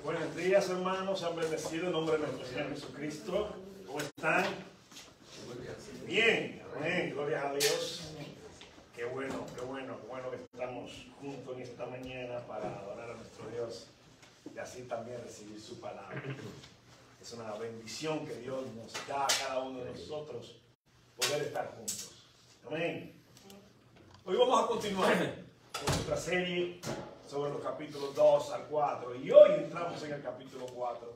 Buenos días, hermanos. Sean bendecidos en nombre de nuestro Señor Jesucristo. ¿Cómo están? Bien, amén. Gloria a Dios. Qué bueno que estamos juntos en esta mañana para adorar a nuestro Dios y así también recibir su palabra. Es una bendición que Dios nos da a cada uno de nosotros poder estar juntos. Amén. Hoy vamos a continuar con nuestra serie sobre los capítulos 2 al 4 y hoy entramos en el capítulo 4,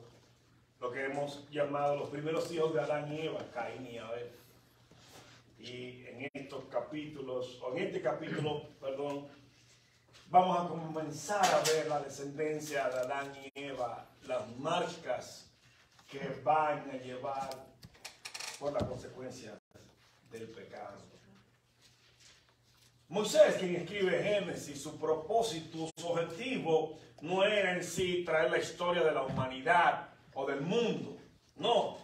lo que hemos llamado los primeros hijos de Adán y Eva, Caín y Abel. Y en estos capítulos, o en este capítulo, vamos a comenzar a ver la descendencia de Adán y Eva, las marcas que van a llevar por la consecuencia del pecado. Moisés, quien escribe Génesis, su propósito, su objetivo no era en sí traer la historia de la humanidad o del mundo. No,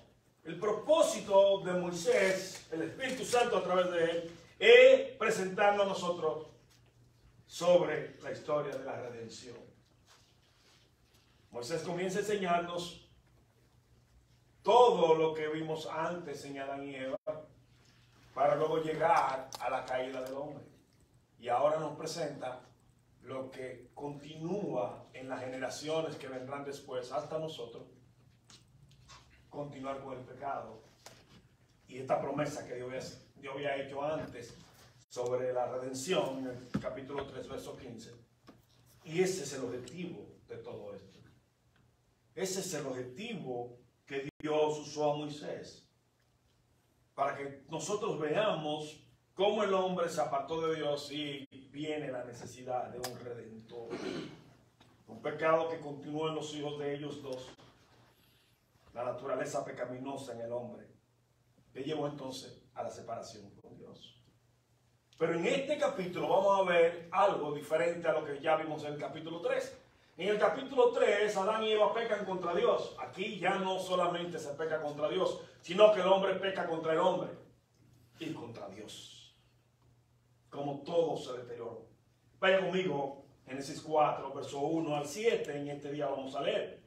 el propósito de Moisés, el Espíritu Santo a través de él, es presentarnos a nosotros sobre la historia de la redención. Moisés comienza a enseñarnos todo lo que vimos antes en Adán y Eva, para luego llegar a la caída del hombre. Y ahora nos presenta lo que continúa en las generaciones que vendrán después hasta nosotros, continuar con el pecado. Y esta promesa que Dios había hecho antes sobre la redención en el capítulo 3, verso 15. Y ese es el objetivo de todo esto. Ese es el objetivo que Dios usó a Moisés, para que nosotros veamos cómo el hombre se apartó de Dios y viene la necesidad de un redentor. Un pecado que continúa en los hijos de ellos dos. La naturaleza pecaminosa en el hombre que llevó entonces a la separación con Dios. Pero en este capítulo vamos a ver algo diferente a lo que ya vimos en el capítulo 3. En el capítulo 3, Adán y Eva pecan contra Dios. Aquí ya no solamente se peca contra Dios, sino que el hombre peca contra el hombre y contra Dios. Como todo se deterioró. Vaya conmigo, Génesis 4, verso 1 al 7, en este día vamos a leer.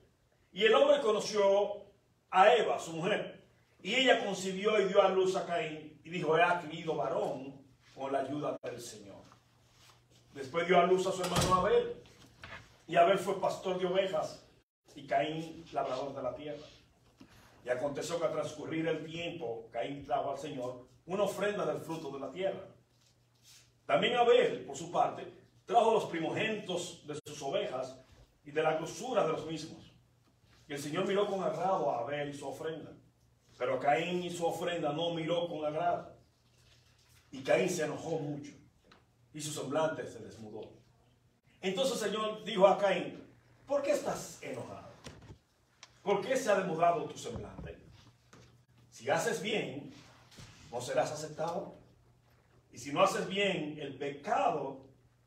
Y el hombre conoció a Eva, su mujer, y ella concibió y dio a luz a Caín, y dijo: he adquirido varón con la ayuda del Señor. Después dio a luz a su hermano Abel, y Abel fue pastor de ovejas, y Caín labrador de la tierra. Y aconteció que al transcurrir el tiempo, Caín trajo al Señor una ofrenda del fruto de la tierra. También Abel, por su parte, trajo los primogénitos de sus ovejas y de la grosura de los mismos. Y el Señor miró con agrado a Abel y su ofrenda, pero Caín y su ofrenda no miró con agrado. Y Caín se enojó mucho, y su semblante se desmudó. Entonces el Señor dijo a Caín: ¿por qué estás enojado? ¿Por qué se ha desmudado tu semblante? Si haces bien, ¿no serás aceptado? Y si no haces bien, el pecado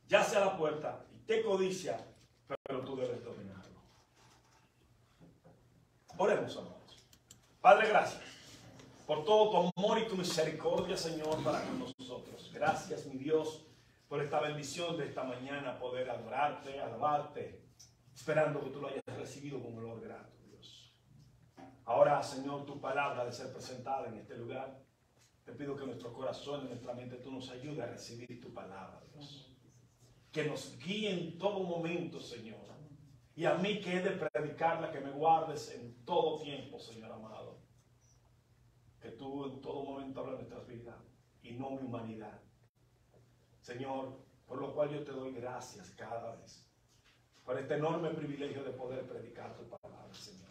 yace a la puerta y te codicia, pero tú debes dominarlo. Oremos, amados. Padre, gracias por todo tu amor y tu misericordia, Señor, para con nosotros. Gracias, mi Dios, por esta bendición de esta mañana, poder adorarte, alabarte, esperando que tú lo hayas recibido con olor grato, Dios. Ahora, Señor, tu palabra ha de ser presentada en este lugar. Te pido que en nuestro corazón y nuestra mente tú nos ayudes a recibir tu palabra, Dios. Que nos guíe en todo momento, Señor. Y a mí que he de predicarla, que me guardes en todo tiempo, Señor amado. Que tú en todo momento hablas de nuestras vidas y no mi humanidad. Señor, por lo cual yo te doy gracias cada vez. Por este enorme privilegio de poder predicar tu palabra, Señor.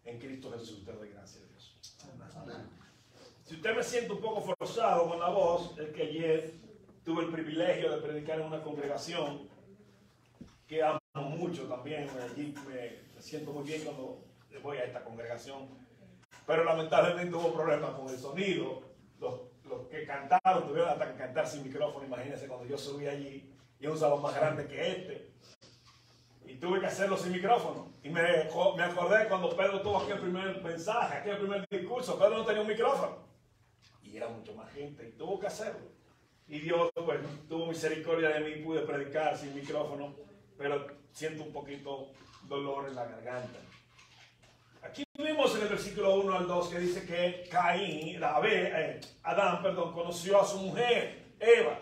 En Cristo Jesús te doy gracias, Dios. Amén. Si usted me siente un poco forzado con la voz, es que ayer tuve el privilegio de predicar en una congregación que amo mucho también. Allí me siento muy bien cuando voy a esta congregación. Pero lamentablemente hubo problemas con el sonido. Los que cantaron tuvieron hasta que cantar sin micrófono. Imagínense cuando yo subí allí y es un salón más grande que este. Y tuve que hacerlo sin micrófono. Y me acordé cuando Pedro tuvo aquel primer mensaje, aquel primer discurso. Pedro no tenía un micrófono. Y era mucho más gente y tuvo que hacerlo. Y Dios tuvo misericordia de mí, pude predicar sin micrófono, pero siento un poquito dolor en la garganta. Aquí vimos en el versículo 1 al 2 que dice que Adán, conoció a su mujer, Eva.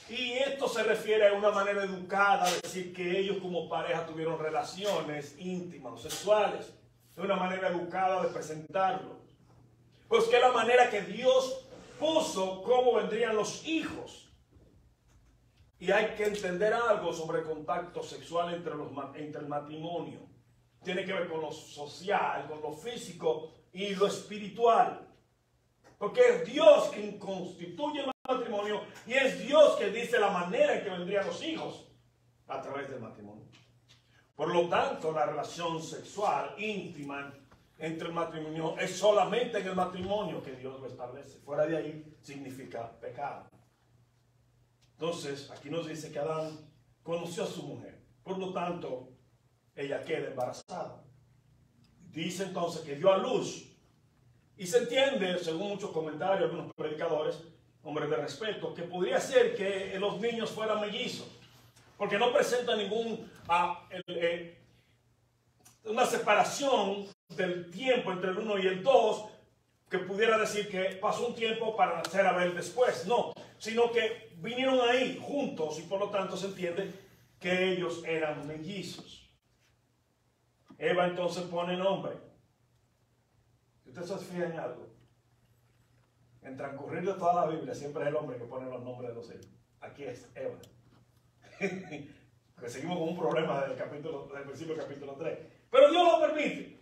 Y esto se refiere a una manera educada, es decir, que ellos como pareja tuvieron relaciones íntimas o sexuales. De una manera educada de presentarlo. Pues que es la manera que Dios puso cómo vendrían los hijos. Y hay que entender algo sobre el contacto sexual entre el matrimonio. Tiene que ver con lo social, con lo físico y lo espiritual. Porque es Dios quien constituye el matrimonio y es Dios que dice la manera en que vendrían los hijos a través del matrimonio. Por lo tanto, la relación sexual íntima entre el matrimonio es solamente en el matrimonio que Dios lo establece. Fuera de ahí significa pecado. Entonces, aquí nos dice que Adán conoció a su mujer. Por lo tanto, ella queda embarazada. Dice entonces que dio a luz. Y se entiende, según muchos comentarios, algunos predicadores, hombres de respeto, que podría ser que los niños fueran mellizos. Porque no presenta una separación del tiempo entre el 1 y el 2, que pudiera decir que pasó un tiempo para nacer Abel después. No, sino que vinieron ahí juntos y por lo tanto se entiende que ellos eran mellizos. Eva entonces pone nombre. ¿Usted se fija en algo? En transcurrir de toda la Biblia siempre es el hombre que pone los nombres de los hijos. Aquí es Eva. Porque seguimos con un problema del principio del capítulo 3. Pero Dios lo permite.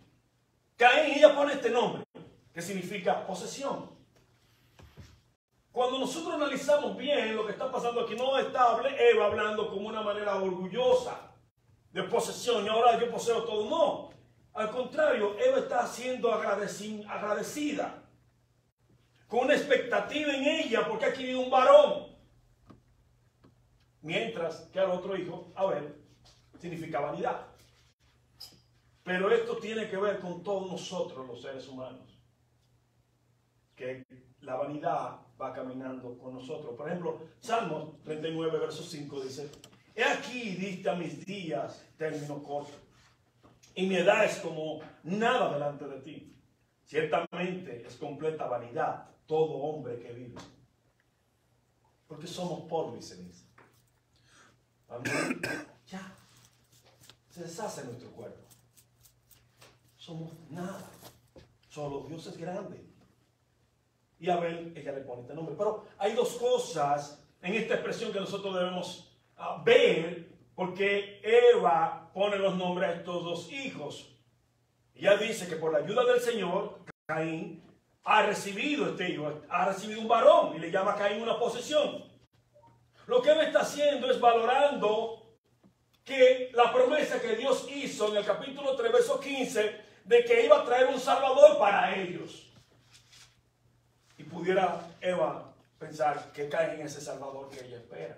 Caín, ella pone este nombre, que significa posesión. Cuando nosotros analizamos bien lo que está pasando aquí, no está Eva hablando como una manera orgullosa de posesión, y ahora yo poseo todo. No, al contrario, Eva está siendo agradecida, con una expectativa en ella, porque ha adquirido un varón. Mientras que al otro hijo, Abel, significa vanidad. Pero esto tiene que ver con todos nosotros, los seres humanos. Que la vanidad va caminando con nosotros. Por ejemplo, Salmos 39, verso 5 dice: He aquí diste a mis días término corto, y mi edad es como nada delante de ti. Ciertamente es completa vanidad todo hombre que vive. Porque somos polvo y ceniza. Ya se deshace nuestro cuerpo. Somos nada. Solo Dios es grande. Y a Abel, ella le pone este nombre. Pero hay dos cosas en esta expresión que nosotros debemos ver, porque Eva pone los nombres a estos dos hijos. Ella dice que por la ayuda del Señor, Caín ha recibido este hijo, ha recibido un varón, y le llama a Caín una posesión. Lo que él está haciendo es valorando que la promesa que Dios hizo en el capítulo 3, verso 15, de que iba a traer un Salvador para ellos. Y pudiera Eva pensar que cae en ese Salvador que ella espera.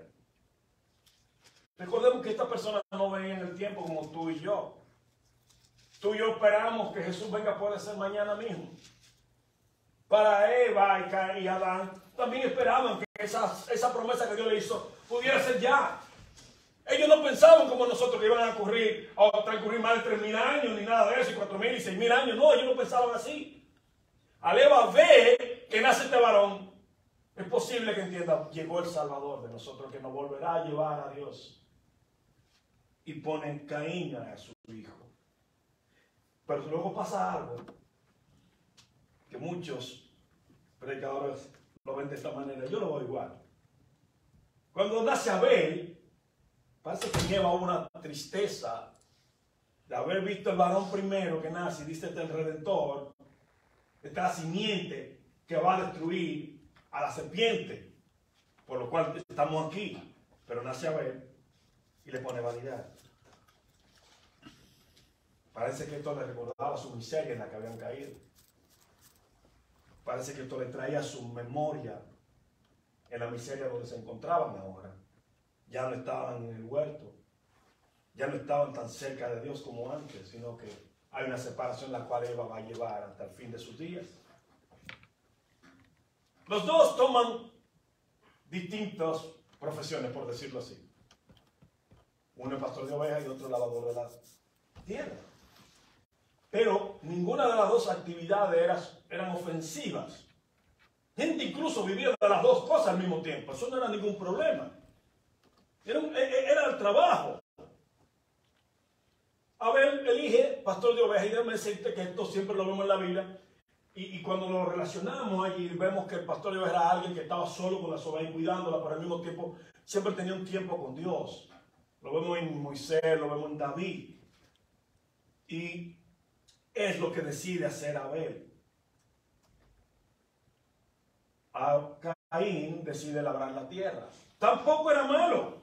Recordemos que esta persona no venía en el tiempo como tú y yo. Tú y yo esperamos que Jesús venga, puede ser mañana mismo. Para Eva y Adán también esperaban que esa promesa que Dios le hizo pudiera ser ya. Ellos no pensaban como nosotros que iban a transcurrir más de 3.000 años, ni nada de eso, y 4.000 y 6.000 años. No, ellos no pensaban así. Al Eva ve que nace este varón, es posible que entienda, llegó el Salvador de nosotros, que nos volverá a llevar a Dios. Y pone Caín a su hijo. Pero luego pasa algo, que muchos predicadores lo ven de esta manera. Yo lo veo igual. Cuando nace Abel, parece que lleva una tristeza de haber visto el varón primero que nace, y dice el Redentor, esta simiente que va a destruir a la serpiente, por lo cual estamos aquí. Pero nace Abel y le pone vanidad. Parece que esto le recordaba su miseria en la que habían caído. Parece que esto le traía su memoria en la miseria donde se encontraban ahora. Ya no estaban en el huerto, ya no estaban tan cerca de Dios como antes, sino que hay una separación la cual Eva va a llevar hasta el fin de sus días. Los dos toman distintas profesiones, por decirlo así. Uno es pastor de ovejas y otro lavador tierra. Pero ninguna de las dos actividades eran ofensivas. Gente incluso vivía de las dos cosas al mismo tiempo. Eso no era ningún problema. Era el trabajo. Abel elige pastor de ovejas, y déjame decirte que esto siempre lo vemos en la Biblia. Y cuando lo relacionamos allí, vemos que el pastor de ovejas era alguien que estaba solo con las ovejas y cuidándolas, pero al mismo tiempo siempre tenía un tiempo con Dios. Lo vemos en Moisés, lo vemos en David. Y es lo que decide hacer Abel. Caín decide labrar la tierra. Tampoco era malo.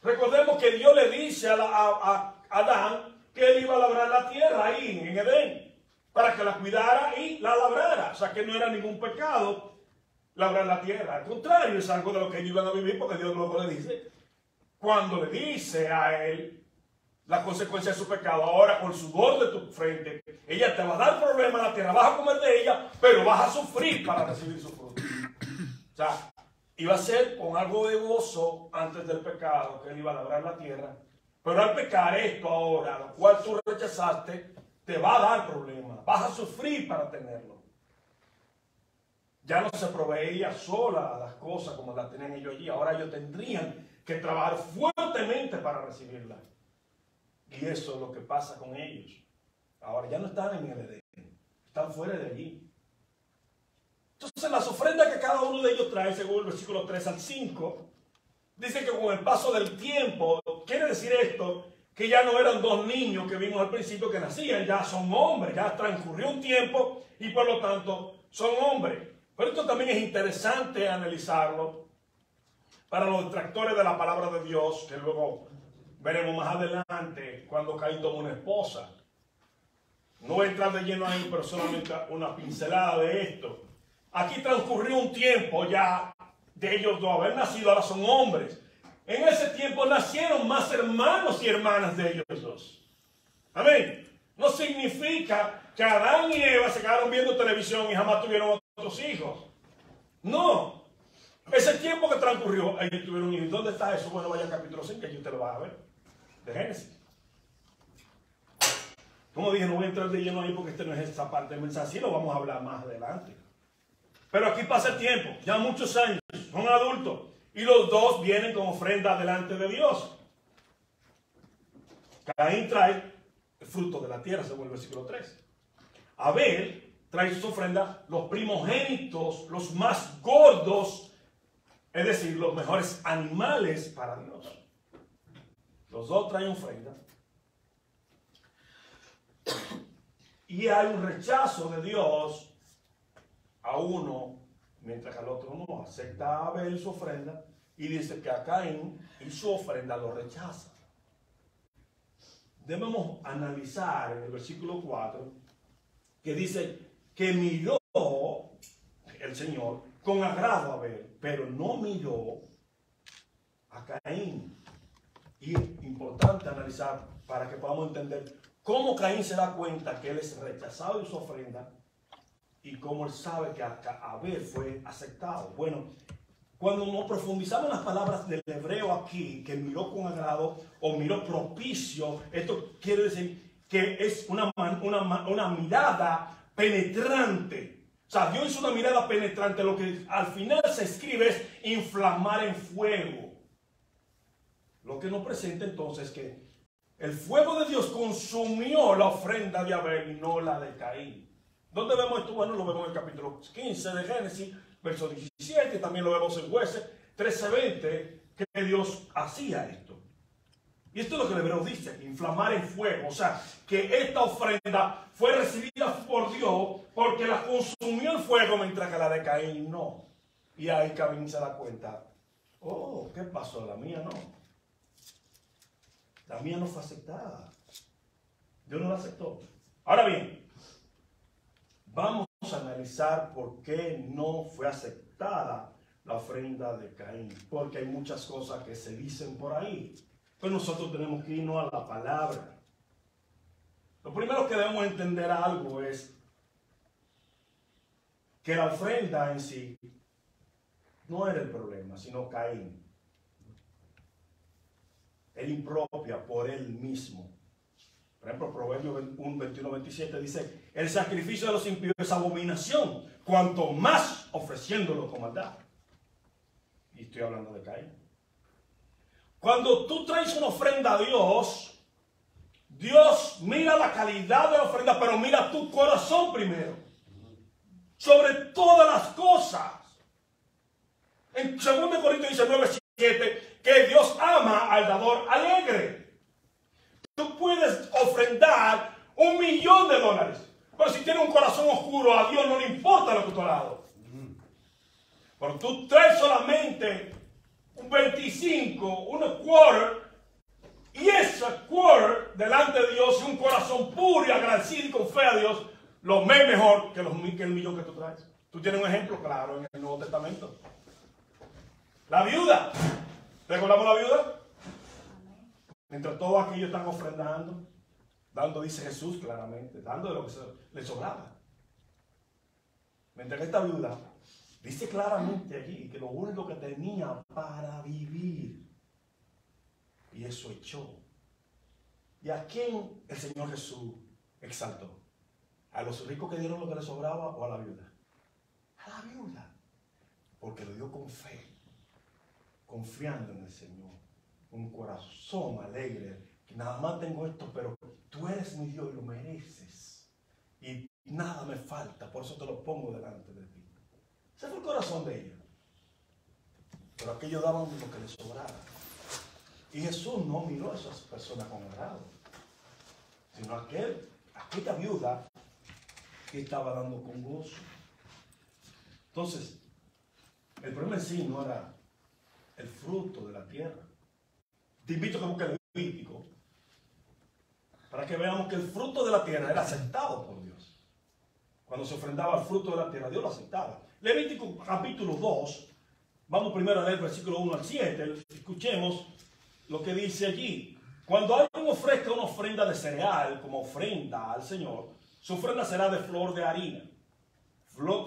Recordemos que Dios le dice a Adán que él iba a labrar la tierra ahí en Edén, para que la cuidara y la labrara. O sea que no era ningún pecado labrar la tierra. Al contrario, es algo de lo que ellos iban a vivir, porque Dios luego le dice, cuando le dice a él la consecuencia de su pecado, ahora con el sudor de tu frente, ella te va a dar problema en la tierra, vas a comer de ella, pero vas a sufrir para recibir su fruto. O sea, iba a ser con algo de gozo antes del pecado, que él iba a labrar la tierra, pero al pecar esto ahora, lo cual tú rechazaste, te va a dar problemas, vas a sufrir para tenerlo. Ya no se proveía sola las cosas como las tenían ellos allí, ahora ellos tendrían que trabajar fuertemente para recibirlas. Y eso es lo que pasa con ellos. Ahora ya no están en el Edén, están fuera de allí. Entonces las ofrendas que cada uno de ellos trae, según el versículo 3 al 5, dice que con el paso del tiempo, quiere decir esto, que ya no eran dos niños que vimos al principio que nacían, ya son hombres, ya transcurrió un tiempo y por lo tanto son hombres. Pero esto también es interesante analizarlo para los detractores de la palabra de Dios, que luego veremos más adelante cuando Caín tomó una esposa. No voy a entrar de lleno ahí, pero solamente una pincelada de esto. Aquí transcurrió un tiempo ya de ellos dos haber nacido, ahora son hombres. En ese tiempo nacieron más hermanos y hermanas de ellos dos. Amén. No significa que Adán y Eva se quedaron viendo televisión y jamás tuvieron otros hijos. No. Ese tiempo que transcurrió, ellos tuvieron hijos. ¿Dónde está eso? Bueno, vaya al capítulo 5, que usted lo va a ver. De Génesis. Como dije, no voy a entrar de lleno ahí porque esta no es esta parte del mensaje, sí lo vamos a hablar más adelante. Pero aquí pasa el tiempo, ya muchos años, son adultos, y los dos vienen con ofrenda delante de Dios. Caín trae el fruto de la tierra, según el versículo 3. Abel trae sus ofrendas, los primogénitos, los más gordos, es decir, los mejores animales para Dios. Los dos traen ofrenda. Y hay un rechazo de Dios a uno, mientras que al otro no. Acepta a Abel su ofrenda y dice que a Caín y su ofrenda lo rechaza. Debemos analizar en el versículo 4 que dice que miró el Señor con agrado a Abel, pero no miró a Caín. Y es importante analizar para que podamos entender cómo Caín se da cuenta que él es rechazado de su ofrenda y cómo él sabe que Abel fue aceptado. Bueno, cuando nos profundizamos en las palabras del hebreo aquí, que miró con agrado o miró propicio, esto quiere decir que es una mirada penetrante. O sea, Dios hizo una mirada penetrante. Lo que al final se escribe es inflamar en fuego. Lo que nos presenta entonces es que el fuego de Dios consumió la ofrenda de Abel y no la de Caín. ¿Dónde vemos esto? Bueno, lo vemos en el capítulo 15 de Génesis, verso 17, también lo vemos en Jueces 13:20, que Dios hacía esto. Y esto es lo que el hebreo dice, inflamar en fuego. O sea, que esta ofrenda fue recibida por Dios porque la consumió el fuego, mientras que la de Caín no. Y ahí Caín se da cuenta, oh, ¿qué pasó? La mía no. La mía no fue aceptada. Dios no la aceptó. Ahora bien, vamos a analizar por qué no fue aceptada la ofrenda de Caín. Porque hay muchas cosas que se dicen por ahí. Pero nosotros tenemos que irnos a la palabra. Lo primero que debemos entender algo es que la ofrenda en sí no era el problema, sino Caín. Él impropia por él mismo ejemplo, Proverbios 1, 21, 27 dice, el sacrificio de los impíos es abominación, cuanto más ofreciéndolo con maldad. Y estoy hablando de Caín. Cuando tú traes una ofrenda a Dios, Dios mira la calidad de la ofrenda, pero mira tu corazón primero. Sobre todas las cosas. En 2 Corintios 19:7, que Dios ama al dador alegre. Tú puedes ofrendar $1.000.000, pero si tienes un corazón oscuro, a Dios no le importa lo que tú has dado. Pero tú traes solamente un 25, un quarter, y ese quarter delante de Dios, y un corazón puro y agradecido y con fe a Dios, lo ve mejor que el $1.000.000 que tú traes. Tú tienes un ejemplo claro en el Nuevo Testamento. La viuda. ¿Recordamos la viuda? Mientras todos aquellos están ofrendando, dando, dice Jesús claramente, dando de lo que le sobraba. Mientras que esta viuda dice claramente allí que lo único que tenía para vivir, y eso echó. ¿Y a quién el Señor Jesús exaltó? ¿A los ricos que dieron lo que les sobraba o a la viuda? A la viuda. Porque lo dio con fe, confiando en el Señor. Un corazón alegre, que nada más tengo esto, pero tú eres mi Dios y lo mereces. Y nada me falta, por eso te lo pongo delante de ti. Ese fue el corazón de ella. Pero aquellos daban lo que les sobraba. Y Jesús no miró a esas personas con agrado, sino aquella viuda que estaba dando con gozo. Entonces, el problema en sí no era el fruto de la tierra. Te invito a que busques el Levítico para que veamos que el fruto de la tierra era aceptado por Dios. Cuando se ofrendaba el fruto de la tierra, Dios lo aceptaba. Levítico capítulo 2, vamos primero a leer versículo 1 al 7, escuchemos lo que dice allí. Cuando alguien ofrezca una ofrenda de cereal como ofrenda al Señor, su ofrenda será de flor de harina,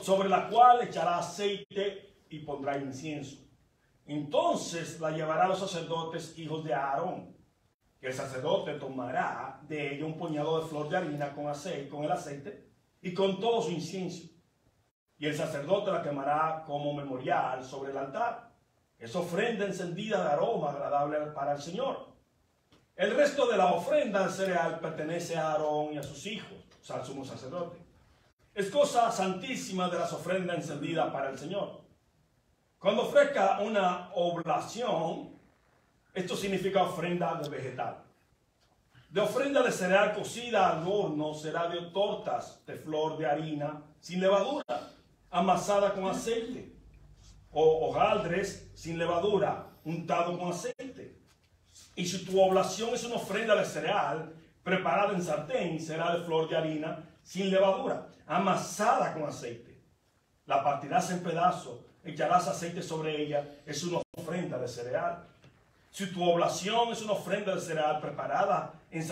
sobre la cual echará aceite y pondrá incienso. Entonces la llevará a los sacerdotes, hijos de Aarón. El sacerdote tomará de ella un puñado de flor de harina con el aceite y con todo su incienso. Y el sacerdote la quemará como memorial sobre el altar. Es ofrenda encendida de aroma agradable para el Señor. El resto de la ofrenda de cereal pertenece a Aarón y a sus hijos, o sea, al sumo sacerdote. Es cosa santísima de las ofrendas encendidas para el Señor. Cuando ofrezca una oblación, esto significa ofrenda de vegetal. De ofrenda de cereal cocida al horno será de tortas de flor de harina sin levadura, amasada con aceite, o hojaldres sin levadura, untado con aceite. Y si tu oblación es una ofrenda de cereal preparada en sartén, será de flor de harina sin levadura, amasada con aceite. La partirás en pedazos, echarás aceite sobre ella, es una ofrenda de cereal. Si tu oblación es una ofrenda de cereal preparada en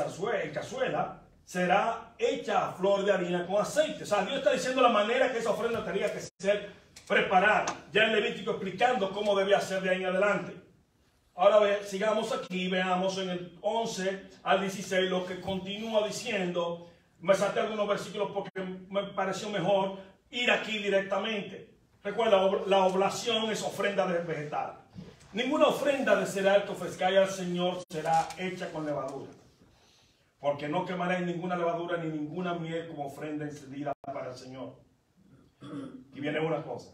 cazuela, será hecha a flor de harina con aceite. O sea, Dios está diciendo la manera que esa ofrenda tenía que ser preparada. Ya en Levítico explicando cómo debía ser de ahí en adelante. Ahora sigamos aquí, veamos en el 11 al 16 lo que continúa diciendo. Me salté algunos versículos porque me pareció mejor ir aquí directamente. Recuerda, la oblación es ofrenda de vegetal. Ninguna ofrenda de cereal que ofrezcáis al Señor será hecha con levadura, porque no quemaréis ninguna levadura ni ninguna miel como ofrenda encendida para el Señor. Y viene una cosa.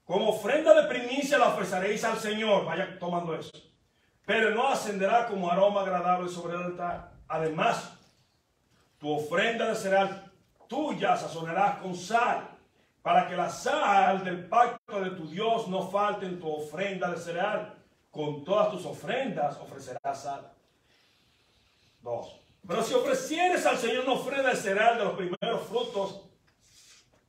Como ofrenda de primicia la ofreceréis al Señor. Vaya tomando eso. Pero no ascenderá como aroma agradable sobre el altar. Además, tu ofrenda de cereal tuya sazonarás con sal, para que la sal del pacto de tu Dios no falte en tu ofrenda de cereal. Con todas tus ofrendas ofrecerás sal. 2. Pero si ofrecieres al Señor una ofrenda de cereal de los primeros frutos,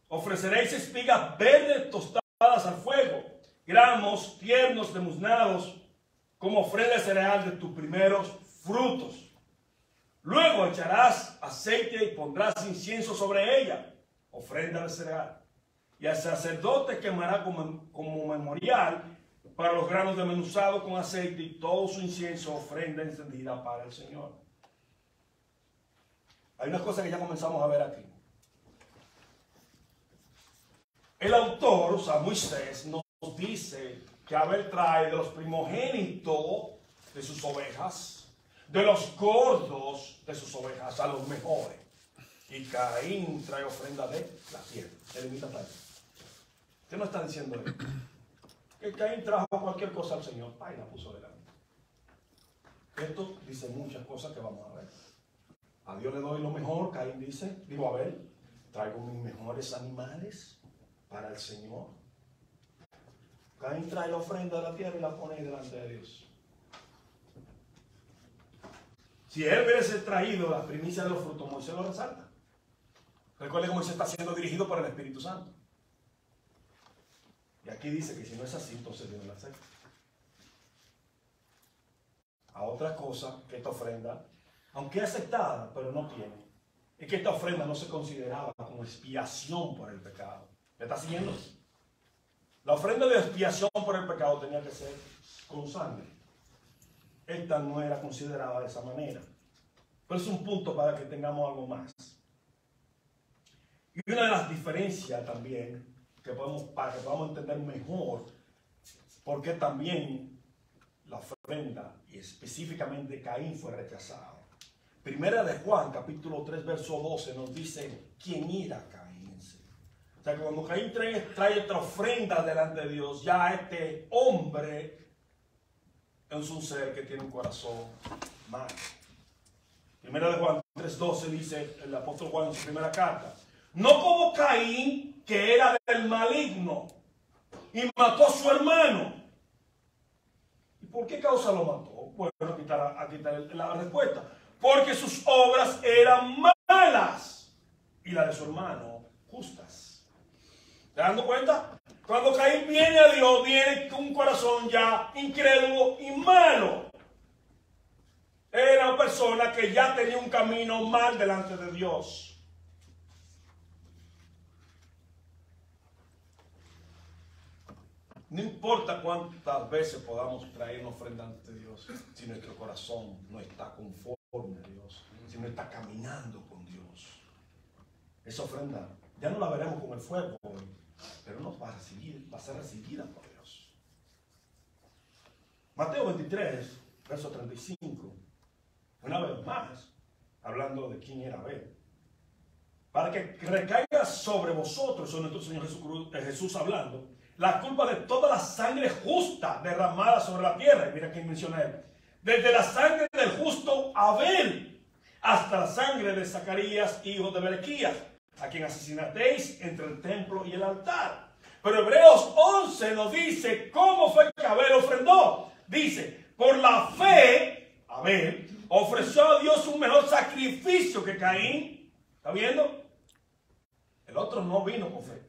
ofreceréis espigas verdes tostadas al fuego, gramos tiernos demuznados, como ofrenda de cereal de tus primeros frutos. Luego echarás aceite y pondrás incienso sobre ella, ofrenda de cereal. Y el sacerdote quemará como memorial para los granos desmenuzados con aceite y todo su incienso, ofrenda encendida para el Señor. hay una cosa que ya comenzamos a ver aquí. El autor, o sea, Moisés, nos dice que Abel trae de los primogénitos de sus ovejas, de los gordos de sus ovejas, a los mejores. Y Caín trae ofrenda de la tierra. Él limita para eso. ¿Qué no está diciendo él? Que Caín trajo cualquier cosa al Señor, y la puso delante. Esto dice muchas cosas que vamos a ver. A Dios le doy lo mejor, Caín dice, digo Abel, traigo mis mejores animales para el Señor. Caín trae la ofrenda de la tierra y la pone delante de Dios. Si él hubiese traído la primicia de los frutos, Moisés lo resalta. Recuerde que Moisés está siendo dirigido por el Espíritu Santo. Y aquí dice que si no es así, entonces Dios no la acepta. A otra cosa que esta ofrenda, aunque es aceptada, pero no tiene, es que esta ofrenda no se consideraba como expiación por el pecado. ¿Me está siguiendo? La ofrenda de expiación por el pecado tenía que ser con sangre. Esta no era considerada de esa manera. Pero es un punto para que tengamos algo más. Y una de las diferencias también, para que podamos entender mejor por qué también la ofrenda, y específicamente Caín, fue rechazado. Primera de Juan, capítulo 3, verso 12, nos dice quién era Caín. O sea que cuando Caín trae esta ofrenda delante de Dios, ya este hombre es un ser que tiene un corazón malo. Primera de Juan 3:12 dice el apóstol Juan en su primera carta: no como Caín, que era del maligno y mató a su hermano. ¿Y por qué causa lo mató? Bueno, aquí está la respuesta. Porque sus obras eran malas y las de su hermano justas. ¿Te dando cuenta? Cuando Caín viene a Dios, viene con un corazón ya incrédulo y malo. Era una persona que ya tenía un camino mal delante de Dios. No importa cuántas veces podamos traer una ofrenda ante Dios, si nuestro corazón no está conforme a Dios, si no está caminando con Dios. Esa ofrenda ya no la veremos con el fuego hoy, pero no va a ser recibida por Dios. Mateo 23, verso 35, una vez más, hablando de quién era Abel. Para que recaiga sobre vosotros, sobre nuestro Señor Jesús hablando, la culpa de toda la sangre justa derramada sobre la tierra. Y mira quién menciona él. Desde la sangre del justo Abel hasta la sangre de Zacarías, hijo de Berequías, a quien asesinasteis entre el templo y el altar. Pero Hebreos 11 nos dice cómo fue que Abel ofrendó. Dice, por la fe, Abel ofreció a Dios un mejor sacrificio que Caín. ¿Está viendo? El otro no vino con fe.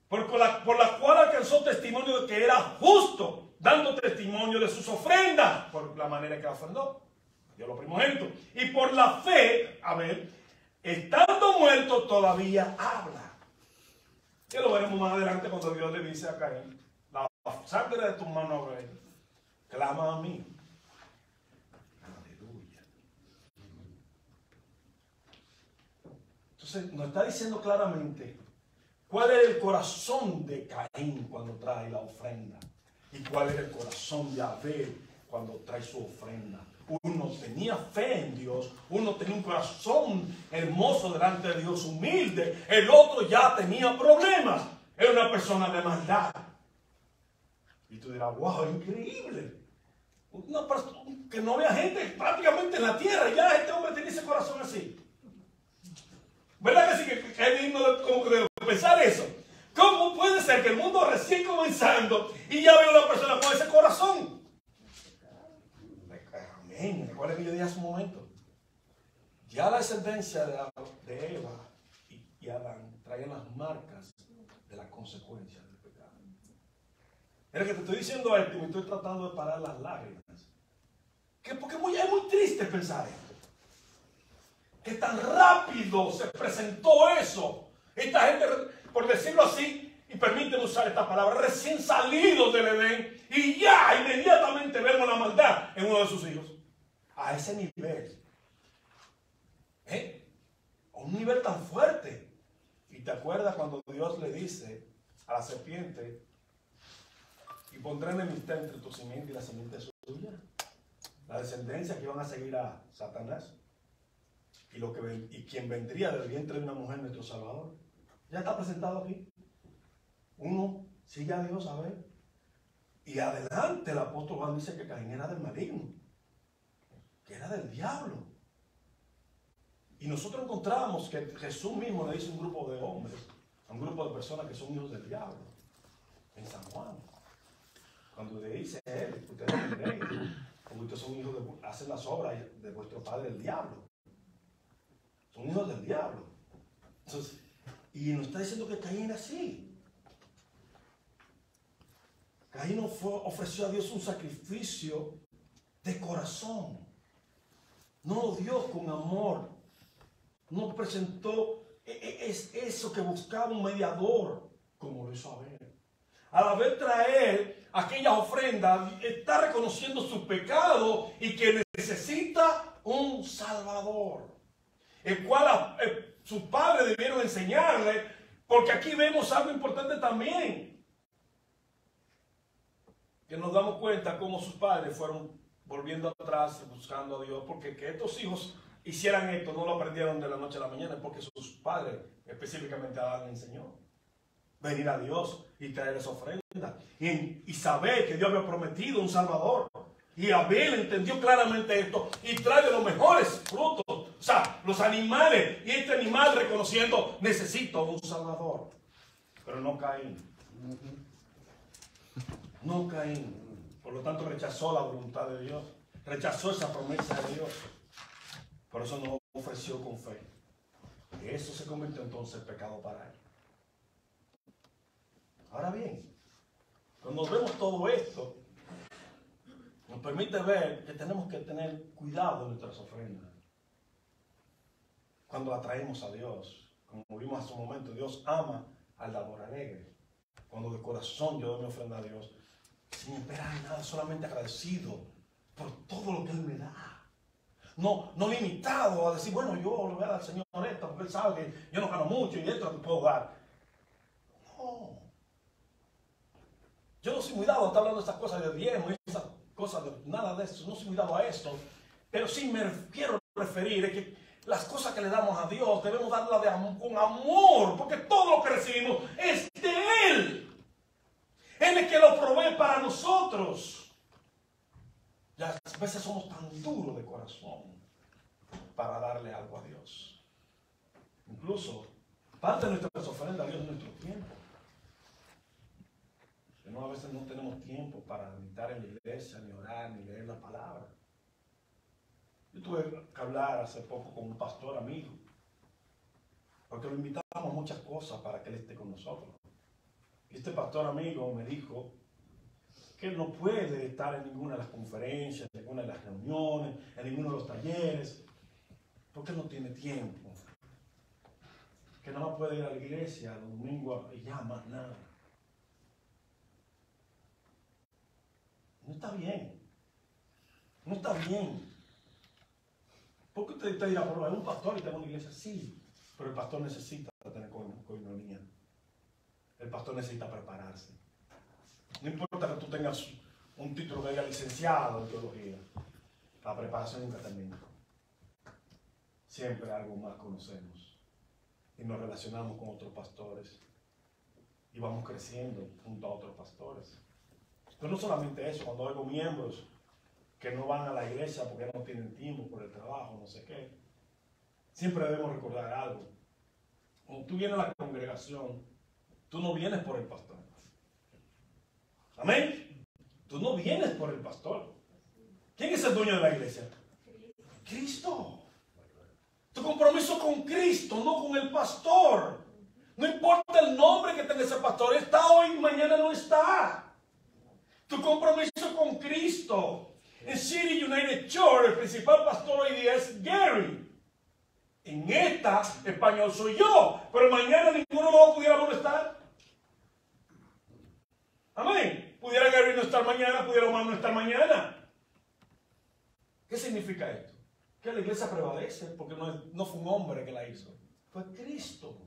Por la cual alcanzó testimonio de que era justo, dando testimonio de sus ofrendas, por la manera que ofrendó. Dio los primogénitos. Y por la fe, Abel, estando muerto, todavía habla. Que lo veremos más adelante cuando Dios le dice a Caín: la sangre de tu mano, Abel, clama a mí. Aleluya. Entonces nos está diciendo claramente cuál es el corazón de Caín cuando trae la ofrenda y cuál es el corazón de Abel cuando trae su ofrenda. Uno tenía fe en Dios, uno tenía un corazón hermoso delante de Dios, humilde. El otro ya tenía problemas, era una persona de maldad. Y tú dirás: wow, increíble. Una persona que no había gente prácticamente en la tierra, ya este hombre tenía ese corazón así. ¿Verdad que sí? Que es digno como que de pensar eso. ¿Cómo puede ser que el mundo recién comenzando y ya veo a una persona con ese corazón? Amén. Recuerda que yo dije hace un momento, ya la descendencia de Eva y Adán traían las marcas de las consecuencias del pecado. Mira que te estoy diciendo esto y me estoy tratando de parar las lágrimas. Porque es muy triste pensar esto. Que tan rápido se presentó eso. Esta gente, por decirlo así, y permíteme usar esta palabra, recién salidos del Edén, y ya inmediatamente vemos la maldad en uno de sus hijos. A ese nivel. nivel tan fuerte. Y te acuerdas cuando Dios le dice a la serpiente, y pondré enemistad entre tu simiente y la simiente suya. La descendencia que iban a seguir a Satanás. Y quien vendría del vientre de una mujer, nuestro Salvador. Ya está presentado aquí. Uno sigue a Dios a ver. Y adelante el apóstol Juan dice que Caín era del maligno, que era del diablo. Y nosotros encontramos que Jesús mismo le dice a un grupo de hombres, a un grupo de personas que son hijos del diablo, en San Juan. Cuando le dice a él, ustedes no creen, porque ustedes son hijos hacen las obras de vuestro padre el diablo. Son hijos del diablo. Entonces, y nos está diciendo que Caín era así. Caín ofreció a Dios un sacrificio de corazón. No lo dio con amor. No presentó eso que buscaba un mediador, como lo hizo Abel. Al haber traer aquella ofrenda, está reconociendo su pecado y que necesita un Salvador, el cual sus padres debieron enseñarle, porque aquí vemos algo importante también, que nos damos cuenta cómo sus padres fueron volviendo atrás y buscando a Dios, porque que estos hijos hicieran esto no lo aprendieron de la noche a la mañana, porque sus padres, específicamente Adán, enseñó venir a Dios y traer esa ofrenda y saber que Dios había prometido un Salvador. Y Abel entendió claramente esto y trae los mejores frutos, o sea, los animales, y este animal reconociendo, necesito un Salvador. Pero no Caín. No Caín. Por lo tanto rechazó la voluntad de Dios, rechazó esa promesa de Dios. Por eso no ofreció con fe. Y eso se convirtió entonces en pecado para él. Ahora bien, cuando vemos todo esto, nos permite ver que tenemos que tener cuidado en nuestras ofrendas. Cuando la traemos a Dios, como vimos hace un momento, Dios ama al dador alegre. Cuando de corazón yo doy mi ofrenda a Dios, sin esperar nada, solamente agradecido por todo lo que Él me da. No limitado a decir, bueno, yo le voy a dar al Señor esto, porque Él sabe que yo no gano mucho y esto te puedo dar. No. Yo no soy muy dado a estar hablando de estas cosas de diezmo y esas cosas de nada de eso. No soy muy dado a esto. Pero sí me quiero referir a que las cosas que le damos a Dios debemos darlas con amor, porque todo lo que recibimos es de Él. Él es que lo provee para nosotros. Y a veces somos tan duros de corazón para darle algo a Dios. Incluso parte de nuestras ofrendas a Dios es nuestro tiempo. Que no, a veces no tenemos tiempo para meditar en la iglesia, ni orar, ni leer la palabra. Yo tuve que hablar hace poco con un pastor amigo, porque lo invitamos a muchas cosas para que él esté con nosotros. Y este pastor amigo me dijo que él no puede estar en ninguna de las conferencias, en ninguna de las reuniones, en ninguno de los talleres, porque él no tiene tiempo. Que no puede ir a la iglesia los domingos y ya más nada. No está bien. No está bien. ¿Por qué usted dirá, pero hay un pastor y tengo una iglesia? Sí, pero el pastor necesita tener coinonía. El pastor necesita prepararse. No importa que tú tengas un título que diga licenciado en teología, la preparación nunca termina. Siempre algo más conocemos y nos relacionamos con otros pastores y vamos creciendo junto a otros pastores. Pero no solamente eso, cuando oigo miembros que no van a la iglesia porque no tienen tiempo por el trabajo, no sé qué, siempre debemos recordar algo. Cuando tú vienes a la congregación, tú no vienes por el pastor. Amén. Tú no vienes por el pastor. ¿Quién es el dueño de la iglesia? Cristo. Tu compromiso con Cristo, no con el pastor. No importa el nombre que tenga ese pastor, está hoy y mañana no está. Tu compromiso con Cristo. En City United Church, el principal pastor hoy día es Gary. En esta, español soy yo, pero mañana ninguno de los pudiéramos estar. Amén. Pudiera Gary no estar mañana, pudiera Omar no estar mañana. ¿Qué significa esto? Que la iglesia prevalece porque no fue un hombre que la hizo, fue Cristo.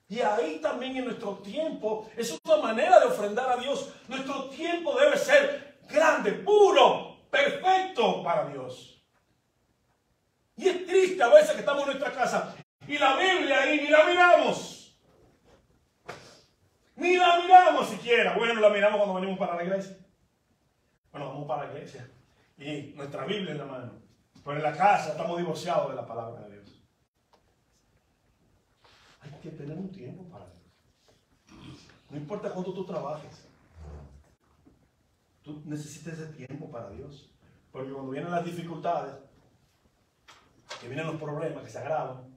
Y ahí también en nuestro tiempo es una manera de ofrendar a Dios. Nuestro tiempo debe ser grande, puro, perfecto para Dios. Y es triste a veces que estamos en nuestra casa y la Biblia ahí ni la miramos. Ni la miramos siquiera. Bueno, la miramos cuando venimos para la iglesia. Bueno, vamos para la iglesia y nuestra Biblia en la mano. Pero en la casa estamos divorciados de la palabra de Dios. Hay que tener un tiempo para Dios. No importa cuánto tú trabajes. Tú necesitas ese tiempo para Dios. Porque cuando vienen las dificultades, que vienen los problemas, que se agravan,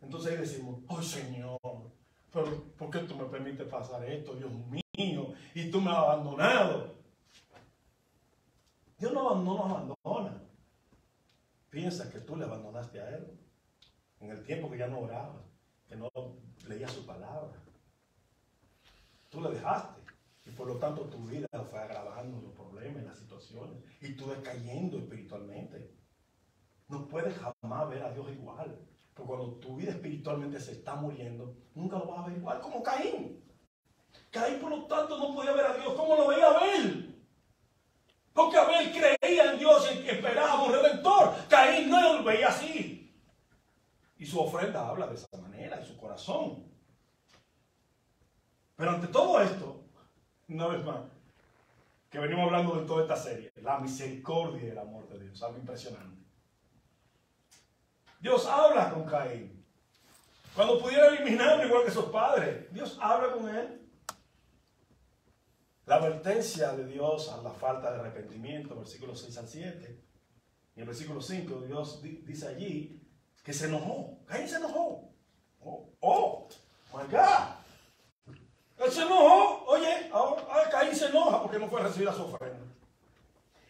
entonces ahí decimos, ¡ay, Señor! Pero ¿por qué tú me permites pasar esto, Dios mío? Y tú me has abandonado. Dios no nos abandona. Piensa que tú le abandonaste a Él en el tiempo que ya no oraba, que no leía su palabra. Tú le dejaste y por lo tanto tu vida fue agravando los problemas, las situaciones y tú decayendo espiritualmente. No puedes jamás ver a Dios igual, porque cuando tu vida espiritualmente se está muriendo, nunca lo vas a ver igual como Caín. Caín por lo tanto no podía ver a Dios como lo veía Abel. Porque Abel creía en Dios y esperaba un redentor. Caín no lo veía así. Y su ofrenda habla de esa manera, de su corazón. Pero ante todo esto, una vez más, que venimos hablando de toda esta serie, la misericordia y el amor de Dios, algo impresionante. Dios habla con Caín. Cuando pudiera eliminarlo igual que sus padres, Dios habla con él. La advertencia de Dios a la falta de arrepentimiento, versículos 6 al 7. Y en el versículo 5, Dios dice allí que se enojó. Caín se enojó. Oh, my God. Él se enojó. Oye, ahora Caín se enoja porque no fue recibida su ofrenda.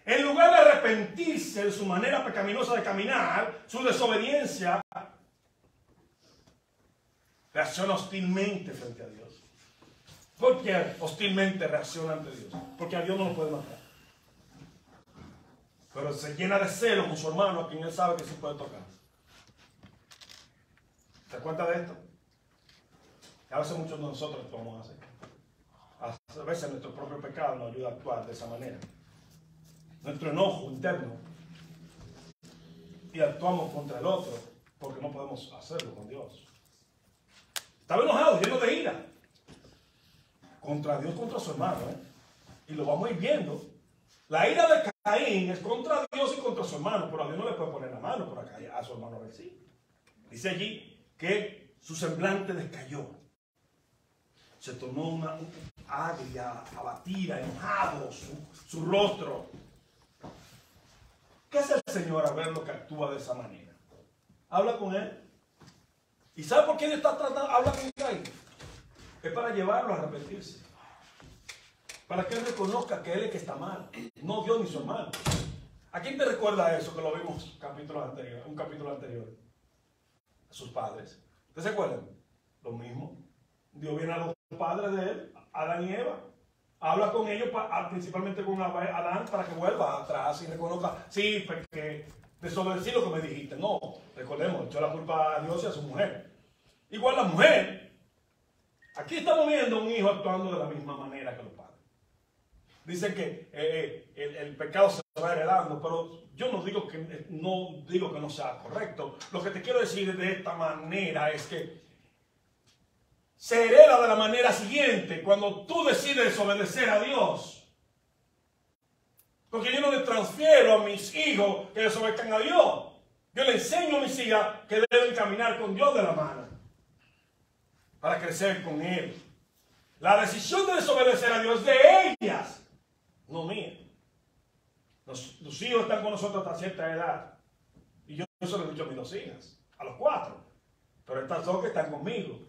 En lugar de arrepentirse de su manera pecaminosa de caminar, su desobediencia, reacciona hostilmente frente a Dios. ¿Por qué hostilmente reacciona ante Dios? Porque a Dios no lo puede matar. Pero se llena de celo con su hermano, a quien él sabe que sí puede tocar. ¿Se da cuenta de esto? Y a veces muchos de nosotros podemos hacer. A veces nuestro propio pecado nos ayuda a actuar de esa manera. Nuestro enojo interno. Y actuamos contra el otro porque no podemos hacerlo con Dios. Estaba enojado, lleno de ira. Contra Dios, contra su hermano. Y lo vamos a ir viendo. La ira de Caín es contra Dios y contra su hermano, pero a Dios no le puede poner la mano por acá, a su hermano a ver si. Dice allí que su semblante descayó. Se tornó una agria, abatida, enojado su rostro. ¿Qué hace el Señor a ver lo que actúa de esa manera? Habla con él. ¿Y sabe por qué él está tratando? Habla con Caín. Es para llevarlo a arrepentirse. Para que él reconozca que él es el que está mal. No Dios ni su hermano. ¿A quién te recuerda eso que lo vimos un capítulo anterior? A sus padres. ¿Ustedes se acuerdan? Lo mismo. Dios viene a los padres de él, Adán y Eva. Habla con ellos, principalmente con Adán, para que vuelva atrás y reconozca, sí, porque desobedecí lo que me dijiste. No, recordemos, echó la culpa a Dios y a su mujer. Igual la mujer. Aquí estamos viendo un hijo actuando de la misma manera que los padres. Dicen que el pecado se va heredando, pero yo no digo que no sea correcto. Lo que te quiero decir de esta manera es que se hereda de la manera siguiente cuando tú decides desobedecer a Dios. Porque yo no le transfiero a mis hijos que desobedezcan a Dios. Yo le enseño a mis hijas que deben caminar con Dios de la mano para crecer con Él. La decisión de desobedecer a Dios es de ellas, no mía. Los hijos están con nosotros hasta cierta edad. Y yo se lo he dicho a mis 2 hijas, a los 4. Pero estas 2 que están conmigo.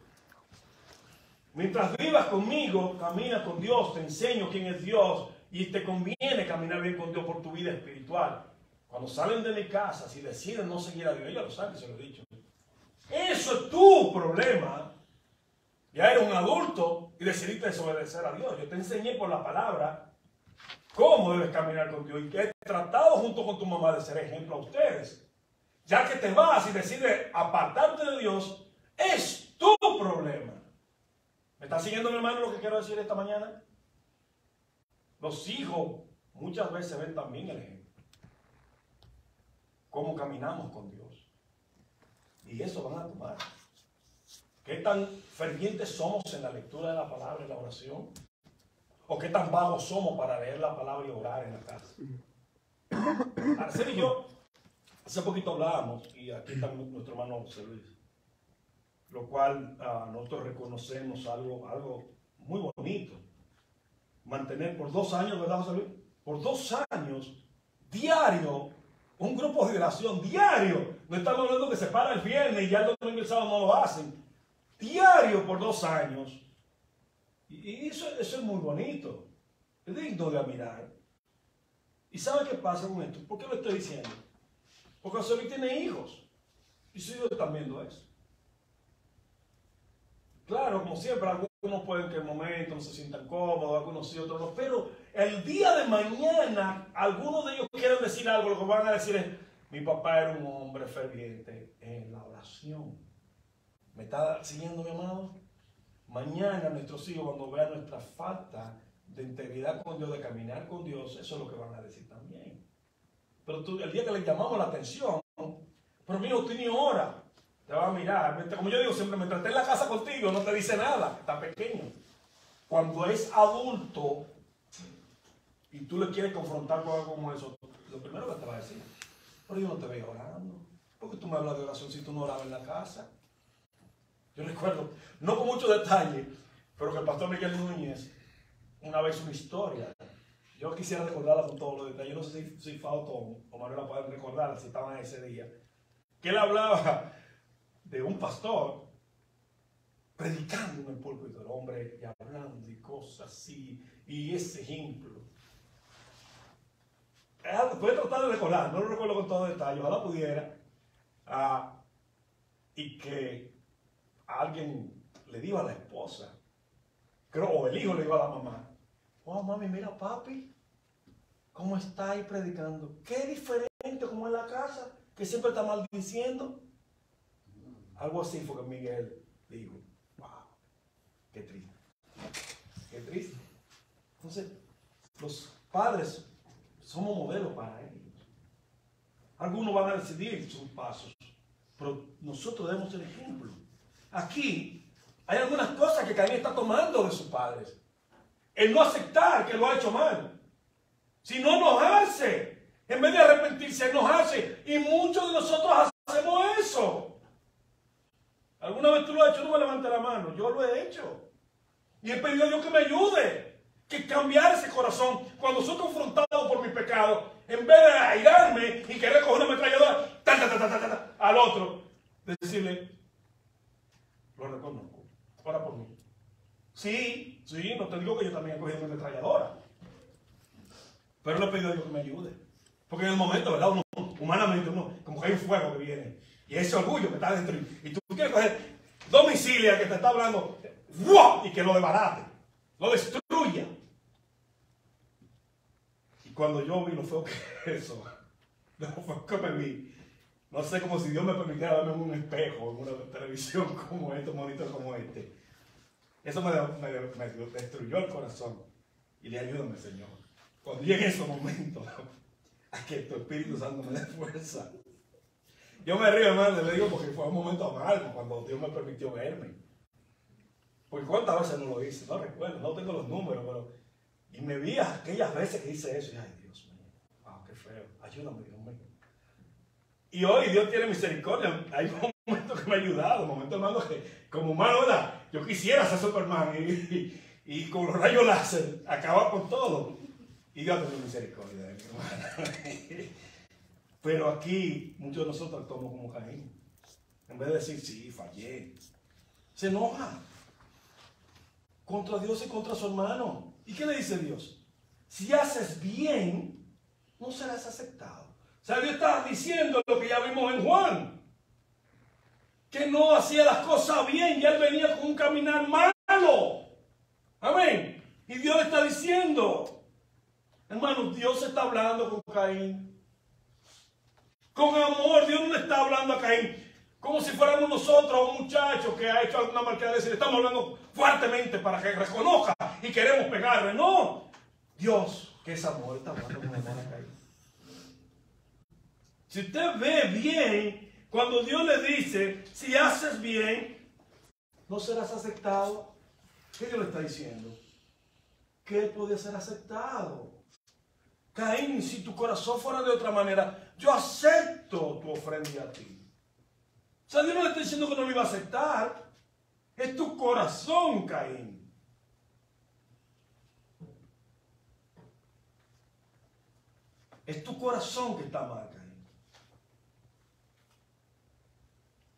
Mientras vivas conmigo, camina con Dios, te enseño quién es Dios y te conviene caminar bien con Dios por tu vida espiritual. Cuando salen de mi casa, si deciden no seguir a Dios, ella lo sabe, se lo he dicho. Eso es tu problema. Ya eres un adulto y decidiste desobedecer a Dios. Yo te enseñé por la palabra cómo debes caminar con Dios y que he tratado junto con tu mamá de ser ejemplo a ustedes. Ya que te vas y decides apartarte de Dios, Es tu problema. ¿Me está siguiendo, mi hermano, lo que quiero decir esta mañana? Los hijos muchas veces ven también el ejemplo. Cómo caminamos con Dios. Y eso van a tomar. ¿Qué tan fervientes somos en la lectura de la palabra y la oración? ¿O qué tan vagos somos para leer la palabra y orar en la casa? Araceli y yo, hace poquito hablábamos, y aquí está nuestro hermano José Luis, lo cual nosotros reconocemos algo muy bonito. Mantener por 2 años, ¿verdad, José Luis? Por 2 años, diario, un grupo de oración, diario. No estamos hablando que se para el viernes y ya el domingo y el sábado no lo hacen. Diario por 2 años. Y eso es muy bonito. Es digno de admirar. ¿Y sabe qué pasa con esto? ¿Por qué lo estoy diciendo? Porque José Luis tiene hijos. Y sus hijos están viendo eso. Claro, como siempre, algunos pueden que en el momento no se sientan cómodos, algunos sí, otros no. Pero el día de mañana, algunos de ellos quieren decir algo. Lo que van a decir es, mi papá era un hombre ferviente en la oración. ¿Me está siguiendo, mi amado? Mañana nuestros hijos, cuando vean nuestra falta de integridad con Dios, de caminar con Dios, eso es lo que van a decir también. Pero tú, el día que les llamamos la atención, pero mira, usted ni ora, te va a mirar. Como yo digo siempre, mientras esté en la casa contigo, no te dice nada, está pequeño. Cuando es adulto y tú le quieres confrontar con algo como eso, lo primero que te va a decir, pero yo no te veo orando. ¿Por qué tú me hablas de oración si tú no orabas en la casa? Yo recuerdo, no con mucho detalle, pero que el pastor Miguel Núñez una vez una historia. Yo quisiera recordarla con todos los detalles. Yo no sé si Fausto o Manuela pueden recordarla si estaban ese día. Que él hablaba de un pastor predicando en el púlpito, el hombre y hablando y cosas así, y ese ejemplo. Voy a tratar de recordar, no lo recuerdo con todo detalle, ojalá pudiera, y que alguien le dijo a la esposa, creo, o el hijo le dijo a la mamá, wow, mami, mira papi, cómo está ahí predicando, qué diferente como en la casa, que siempre está maldiciendo. Algo así fue que Miguel dijo, wow, qué triste, qué triste. Entonces, los padres somos modelos para ellos. Algunos van a decidir sus pasos, pero nosotros debemos ser ejemplo. Aquí hay algunas cosas que Caín está tomando de sus padres. El no aceptar que lo ha hecho mal, sino enojarse. En vez de arrepentirse, enojarse. Y muchos de nosotros hacemos eso. ¿Alguna vez tú lo has hecho? No me levantes la mano. Yo lo he hecho. Y he pedido a Dios que me ayude. Que cambiar ese corazón. Cuando soy confrontado por mi pecado, en vez de airarme y querer coger una ametralladora al otro, decirle, lo reconozco, ora por mí. Sí, no te digo que yo también he cogido una ametralladora. Pero le he pedido a Dios que me ayude. Porque en el momento, ¿verdad? Uno, humanamente, como que hay un fuego que viene. Y ese orgullo que está dentro. Y tú quieres coger domicilia que te está hablando, ¡wow! Y que lo desbarate, lo destruya. Y cuando yo vi lo feo que eso, lo feo que me vi, no sé, como si Dios me permitiera verme en un espejo, en una televisión como este, un monitor como este. Eso me destruyó el corazón. Y le ayúdame, Señor. Cuando llegue ese momento, a que tu Espíritu Santo me dé fuerza. Yo me río, hermano, le digo porque fue un momento amargo cuando Dios me permitió verme. Porque cuántas veces no lo hice, no recuerdo, no tengo los números, pero... Y me vi aquellas veces que hice eso y ay, Dios mío, wow, qué feo, ayúdame, Dios mío. Y hoy Dios tiene misericordia, hay momentos que me ha ayudado, momentos, hermano, que como humano, ¿verdad? Yo quisiera ser Superman y con los rayos láser acabar con todo. Y Dios tiene misericordia de mi hermano. Pero aquí muchos de nosotros actuamos como Caín. En vez de decir, sí, fallé, se enoja contra Dios y contra su hermano. ¿Y qué le dice Dios? Si haces bien, no serás aceptado. O sea, Dios está diciendo lo que ya vimos en Juan. Que no hacía las cosas bien, ya él venía con un caminar malo. Amén. Y Dios le está diciendo, hermano, Dios está hablando con Caín. Con amor, Dios no le está hablando a Caín. Como si fuéramos nosotros un muchacho que ha hecho alguna malcriadez y le estamos hablando fuertemente para que reconozca y queremos pegarle. No. Dios, que es amor, está hablando con amor acá. Si usted ve bien, cuando Dios le dice, si haces bien, no serás aceptado. ¿Qué Dios le está diciendo? Que él podía ser aceptado. Caín, si tu corazón fuera de otra manera, yo acepto tu ofrenda a ti. O sea, Dios no le está diciendo que no lo iba a aceptar. Es tu corazón, Caín. Es tu corazón que está mal, Caín.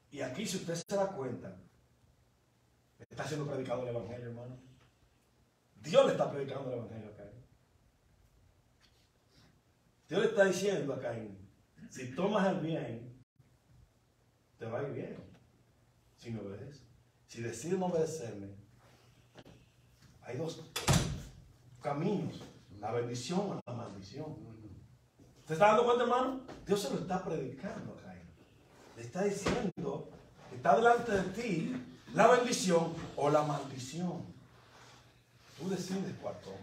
Y aquí, si usted se da cuenta, está siendo predicado el Evangelio, hermano. Dios le está predicando el Evangelio a Caín. Dios le está diciendo a Caín, si tomas el bien, te va a ir bien. Si me obedeces. Si decides no obedecerme, hay dos caminos, la bendición o la maldición. ¿Te está dando cuenta, hermano? Dios se lo está predicando a Caín. Le está diciendo que está delante de ti la bendición o la maldición. Tú decides cuál tomas.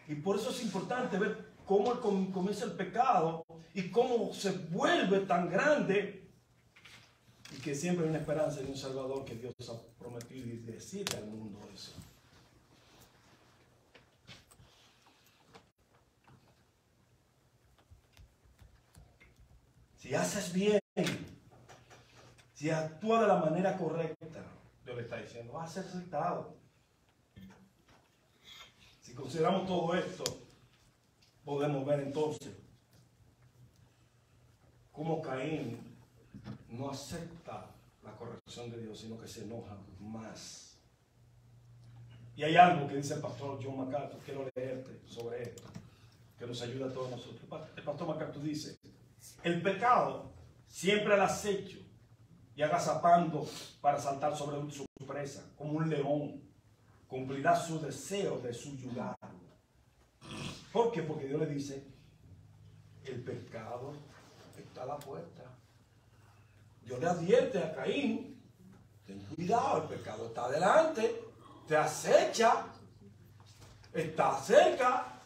Y por eso es importante ver cómo comienza el pecado y cómo se vuelve tan grande y que siempre hay una esperanza de un Salvador que Dios ha prometido y decirle al mundo eso. Si haces bien, si actúas de la manera correcta, Dios le está diciendo, vas a ser aceptado. Si consideramos todo esto, podemos ver entonces cómo Caín no acepta la corrección de Dios, sino que se enoja más. Y hay algo que dice el pastor John MacArthur, quiero leerte sobre esto, que nos ayuda a todos nosotros. El pastor MacArthur dice, el pecado siempre al acecho y agazapando para saltar sobre su presa, como un león, cumplirá su deseo de subyugarlo. ¿Por qué? Porque Dios le dice, el pecado está a la puerta. Dios le advierte a Caín, ten cuidado, el pecado está adelante, te acecha, está cerca.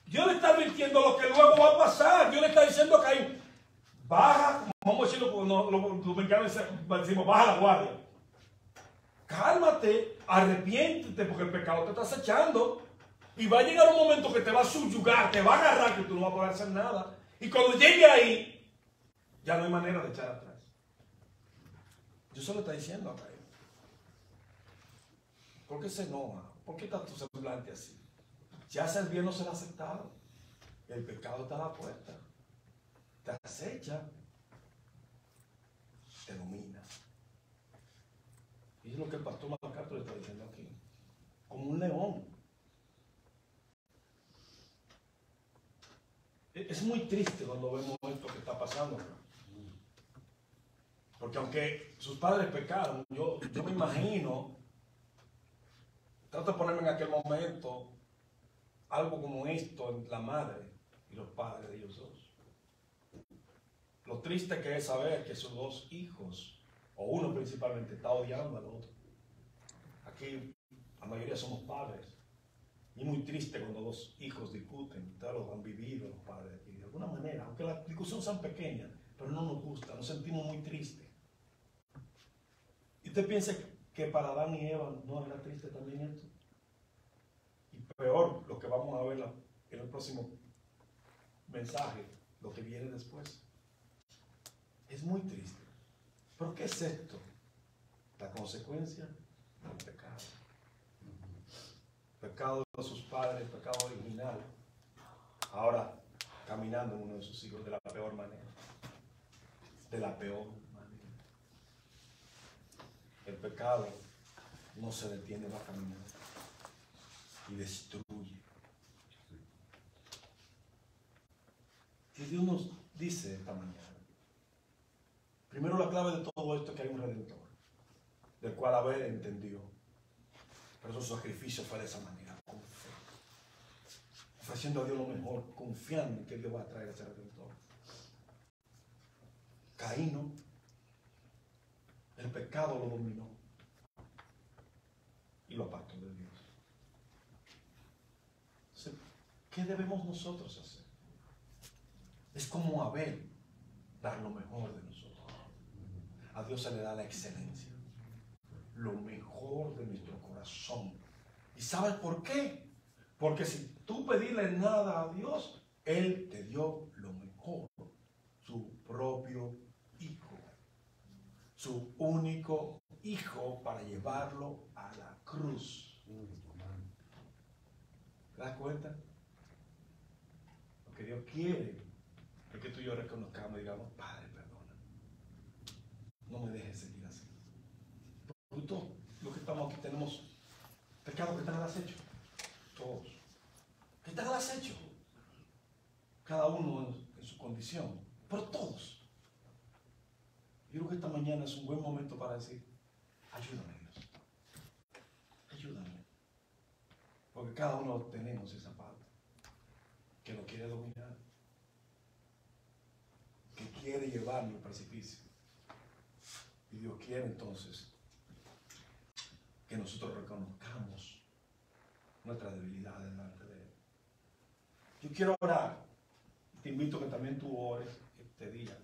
Dios le está advirtiendo lo que luego va a pasar. Dios le está diciendo a Caín, baja, vamos a decirlo como los mexicanos decimos, baja la guardia. Cálmate, arrepiéntete porque el pecado te está acechando. Y va a llegar un momento que te va a subyugar, te va a agarrar, que tú no vas a poder hacer nada. Y cuando llegue ahí, ya no hay manera de echar atrás. Dios se lo está diciendo a Caín. ¿Por qué se enoja? ¿Por qué está tu semblante así? Si hace el bien no será aceptado. El pecado está a la puerta. Te acecha. Te domina. Y es lo que el pastor MacArthur le está diciendo aquí. Como un león. Es muy triste cuando vemos esto que está pasando. Porque aunque sus padres pecaron, yo me imagino, trato de ponerme en aquel momento, algo como esto en la madre y los padres de ellos dos. Lo triste que es saber que sus dos hijos, o uno principalmente, está odiando al otro. Aquí la mayoría somos padres. Y muy triste cuando dos hijos discuten. Ustedes lo han vivido los padres aquí. De alguna manera, aunque las discusiones sean pequeñas, pero no nos gusta, nos sentimos muy tristes. ¿Y usted piensa que para Adán y Eva no era triste también esto? Y peor, lo que vamos a ver en el próximo mensaje, lo que viene después. Es muy triste. ¿Pero qué es esto? La consecuencia del pecado. Pecado de sus padres, pecado original. Ahora caminando en uno de sus hijos de la peor manera. De la peor manera. El pecado no se detiene, va a caminar y destruye. Y Dios nos dice esta mañana, primero la clave de todo esto es que hay un Redentor, del cual Abel entendió, pero su sacrificio fue de esa manera, con fe, ofreciendo a Dios lo mejor, confiando en que Dios va a traer a ese Redentor. Caín no. pecado lo dominó y lo apartó de Dios. Entonces, ¿qué debemos nosotros hacer? Es como Abel, dar lo mejor de nosotros. A Dios se le da la excelencia, lo mejor de nuestro corazón. ¿Y sabes por qué? Porque si tú pedirle nada a Dios, Él te dio lo mejor, su propio Hijo, su único Hijo para llevarlo a la cruz. ¿Te das cuenta? Lo que Dios quiere es que tú y yo reconozcamos y digamos, Padre, perdona, no me dejes seguir así. Porque todos los que estamos aquí tenemos pecados que están al acecho. Todos. Que están al acecho. Cada uno en su condición. Pero todos. Yo creo que esta mañana es un buen momento para decir, ayúdame Dios. Ayúdame. Porque cada uno tenemos esa parte. Que lo quiere dominar. Que quiere llevarlo al precipicio. Y Dios quiere entonces que nosotros reconozcamos nuestra debilidad delante de Él. Yo quiero orar. Te invito a que también tú ores este día.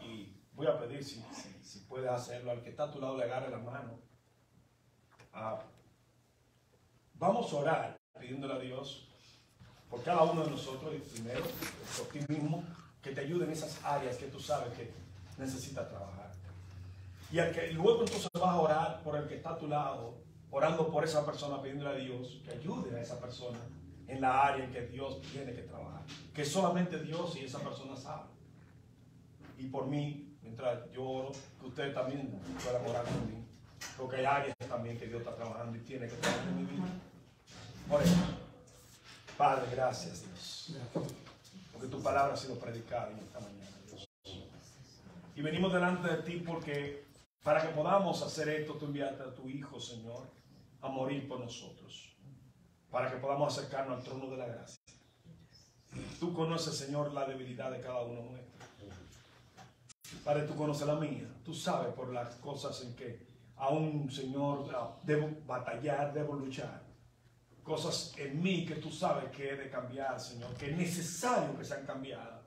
Y voy a pedir si puedes hacerlo. Al que está a tu lado le agarre la mano. Vamos a orar pidiéndole a Dios por cada uno de nosotros y primero por ti mismo, que te ayude en esas áreas que tú sabes que necesitas trabajar. Y luego entonces vas a orar por el que está a tu lado, orando por esa persona, pidiéndole a Dios que ayude a esa persona en la área en que Dios tiene que trabajar, que solamente Dios y esa persona saben. Y por mí, mientras yo oro, que ustedes también puedan orar por mí, porque hay áreas también que Dios está trabajando y tiene que trabajar en mi vida. Oremos. Padre, gracias Dios, porque tu palabra ha sido predicada en esta mañana, Dios. Y venimos delante de ti porque para que podamos hacer esto, tú enviaste a tu Hijo, Señor, a morir por nosotros, para que podamos acercarnos al trono de la gracia. Tú conoces, Señor, la debilidad de cada uno nuestro. Padre, tú conoces la mía. Tú sabes por las cosas en que aún, Señor, debo batallar, debo luchar. Cosas en mí que tú sabes que he de cambiar, Señor, que es necesario que sean cambiadas.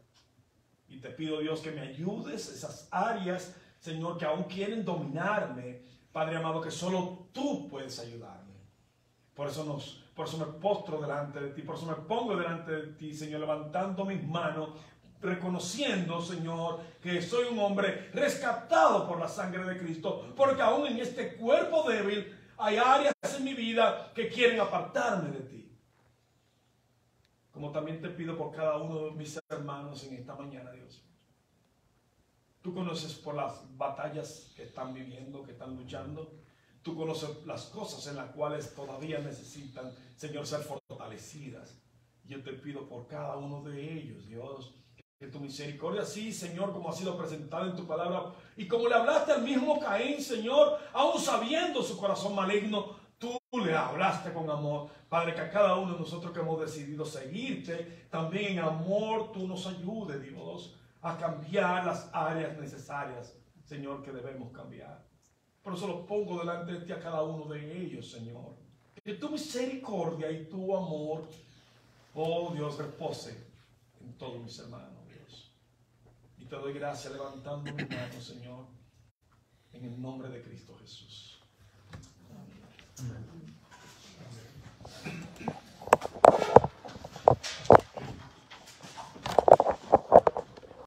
Y te pido, Dios, que me ayudes esas áreas, Señor, que aún quieren dominarme. Padre amado, que solo tú puedes ayudarme. Por eso me postro delante de ti, por eso me pongo delante de ti, Señor, levantando mis manos, reconociendo, Señor, que soy un hombre rescatado por la sangre de Cristo, porque aún en este cuerpo débil hay áreas en mi vida que quieren apartarme de ti. Como también te pido por cada uno de mis hermanos en esta mañana, Dios. Tú conoces por las batallas que están viviendo, que están luchando. Tú conoces las cosas en las cuales todavía necesitan, Señor, ser fortalecidas. Yo te pido por cada uno de ellos, Dios, que tu misericordia, sí, Señor, como ha sido presentada en tu palabra, y como le hablaste al mismo Caín, Señor, aún sabiendo su corazón maligno, tú le hablaste con amor. Padre, que a cada uno de nosotros que hemos decidido seguirte, también en amor tú nos ayudes, Dios, a cambiar las áreas necesarias, Señor, que debemos cambiar. Por eso los pongo delante de ti a cada uno de ellos, Señor. Que tu misericordia y tu amor, oh Dios, repose en todos mis hermanos, Dios. Y te doy gracias levantando mis manos, Señor, en el nombre de Cristo Jesús.